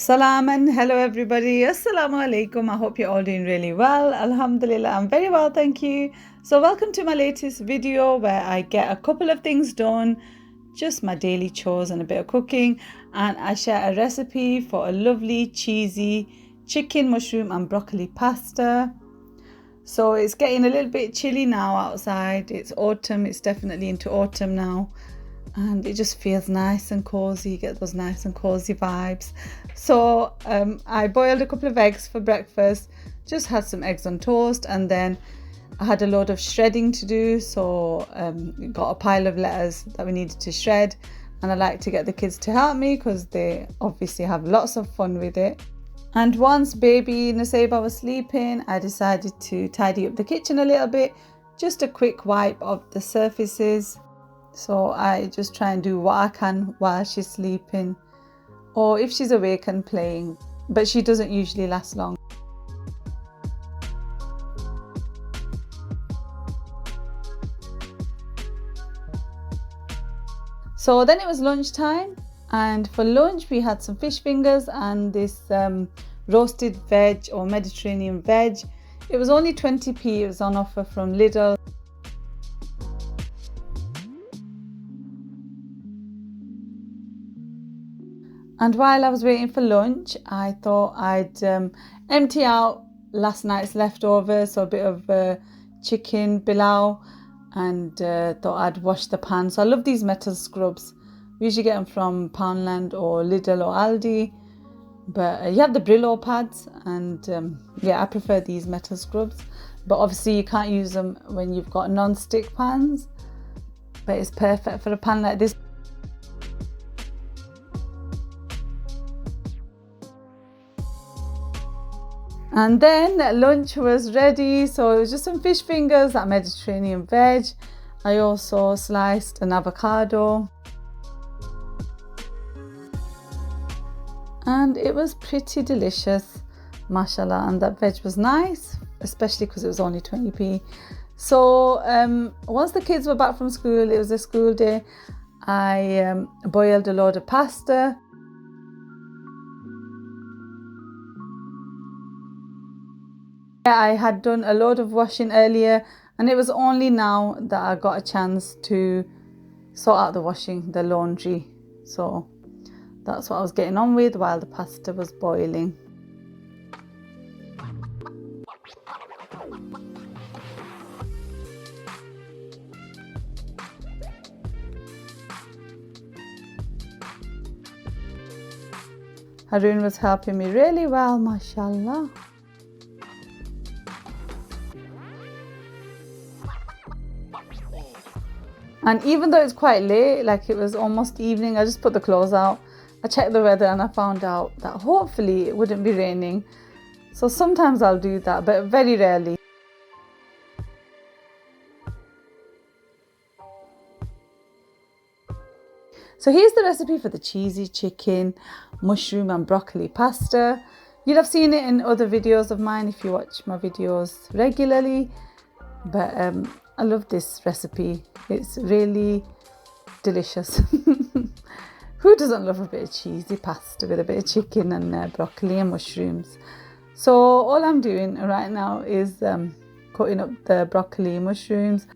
Salam and hello everybody. Assalamu alaikum. I hope you're all doing really well. Alhamdulillah, I'm very well, thank you. So welcome to my latest video where I get a couple of things done, just my daily chores and a bit of cooking, and I share a recipe for a lovely cheesy chicken, mushroom and broccoli pasta. So it's getting a little bit chilly now outside. It's autumn, it's definitely into autumn now. And it just feels nice and cozy. You get those nice and cozy vibes. So I boiled a couple of eggs for breakfast, just had some eggs on toast, and then I had a load of shredding to do. So got a pile of letters that we needed to shred, and I like to get the kids to help me because they obviously have lots of fun with it. And once baby Naseba was sleeping, I decided to tidy up the kitchen a little bit, just a quick wipe of the surfaces. So I just try and do what I can while she's sleeping, or if she's awake and playing, but she doesn't usually last long. So then it was lunchtime, and for lunch we had some fish fingers and this roasted veg or Mediterranean veg. It was only 20p, it was on offer from Lidl. And while I was waiting for lunch, I thought I'd empty out last night's leftovers, so a bit of chicken pilau, and thought I'd wash the pan. So I love these metal scrubs. We usually get them from Poundland or Lidl or Aldi, but you have the Brillo pads, and yeah, I prefer these metal scrubs. But obviously you can't use them when you've got non-stick pans, but it's perfect for a pan like this. And then lunch was ready, so it was just some fish fingers, that Mediterranean veg. I also sliced an avocado. And it was pretty delicious, mashallah, and that veg was nice, especially because it was only 20p. So once the kids were back from school, it was a school day, I boiled a load of pasta. I had done a load of washing earlier, and it was only now that I got a chance to sort out the washing, the laundry. So that's what I was getting on with while the pasta was boiling. Harun was helping me really well, mashallah. And even though it's quite late, like it was almost evening, I just put the clothes out. I checked the weather and I found out that hopefully it wouldn't be raining. So sometimes I'll do that, but very rarely. So here's the recipe for the cheesy chicken, mushroom and broccoli pasta. You'll have seen it in other videos of mine if you watch my videos regularly. But I love this recipe. It's really delicious. Who doesn't love a bit of cheesy pasta with a bit of chicken and broccoli and mushrooms? So all I'm doing right now is cutting up the broccoli and mushrooms.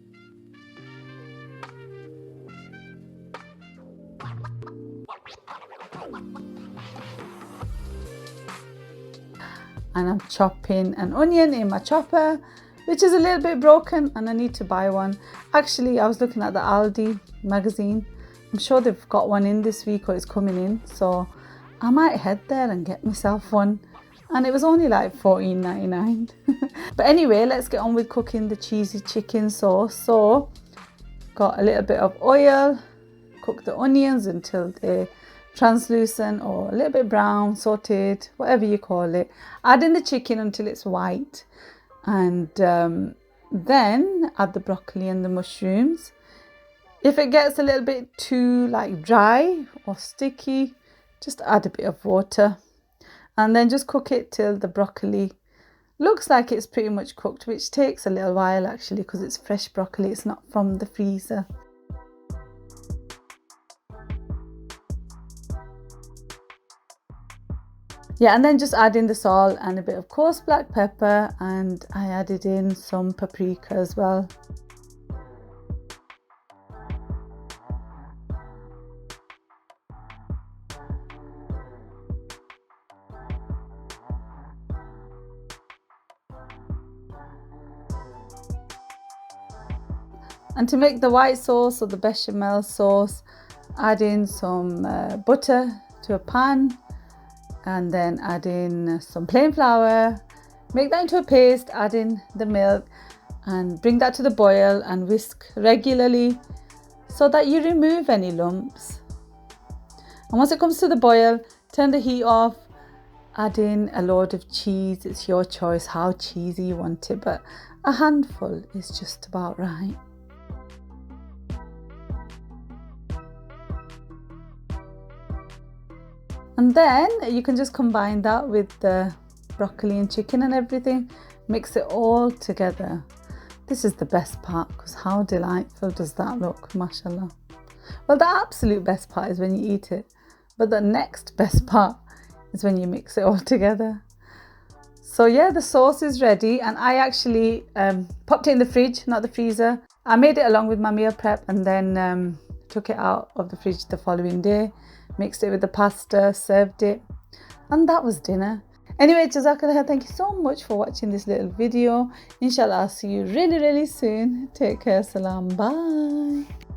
And I'm chopping an onion in my chopper, which is a little bit broken and I need to buy one. Actually, I was looking at the Aldi magazine. I'm sure they've got one in this week or it's coming in. So I might head there and get myself one. And it was only like $14.99. But anyway, let's get on with cooking the cheesy chicken sauce. So got a little bit of oil, cook the onions until they're translucent or a little bit brown, sauteed, whatever you call it. Add in the chicken until it's white. And then add the broccoli and the mushrooms. If it gets a little bit too like dry or sticky, just add a bit of water. And then just cook it till the broccoli looks like it's pretty much cooked, which takes a little while actually because it's fresh broccoli, it's not from the freezer. Yeah, and then just add in the salt and a bit of coarse black pepper, and I added in some paprika as well. And to make the white sauce or the bechamel sauce, add in some butter to a pan, and then add in some plain flour, make that into a paste, add in the milk and bring that to the boil and whisk regularly so that you remove any lumps. And once it comes to the boil, turn the heat off, add in a load of cheese. It's your choice how cheesy you want it, but a handful is just about right. And then you can just combine that with the broccoli and chicken and everything. Mix it all together. This is the best part, because how delightful does that look, mashallah. Well, the absolute best part is when you eat it, but the next best part is when you mix it all together. So yeah, the sauce is ready, and I actually popped it in the fridge, not the freezer. I made it along with my meal prep, and then took it out of the fridge the following day, mixed it with the pasta, served it, and that was dinner. Anyway, Jazakallah, thank you so much for watching this little video. Inshallah, I'll see you really, really soon. Take care. Salam. Bye.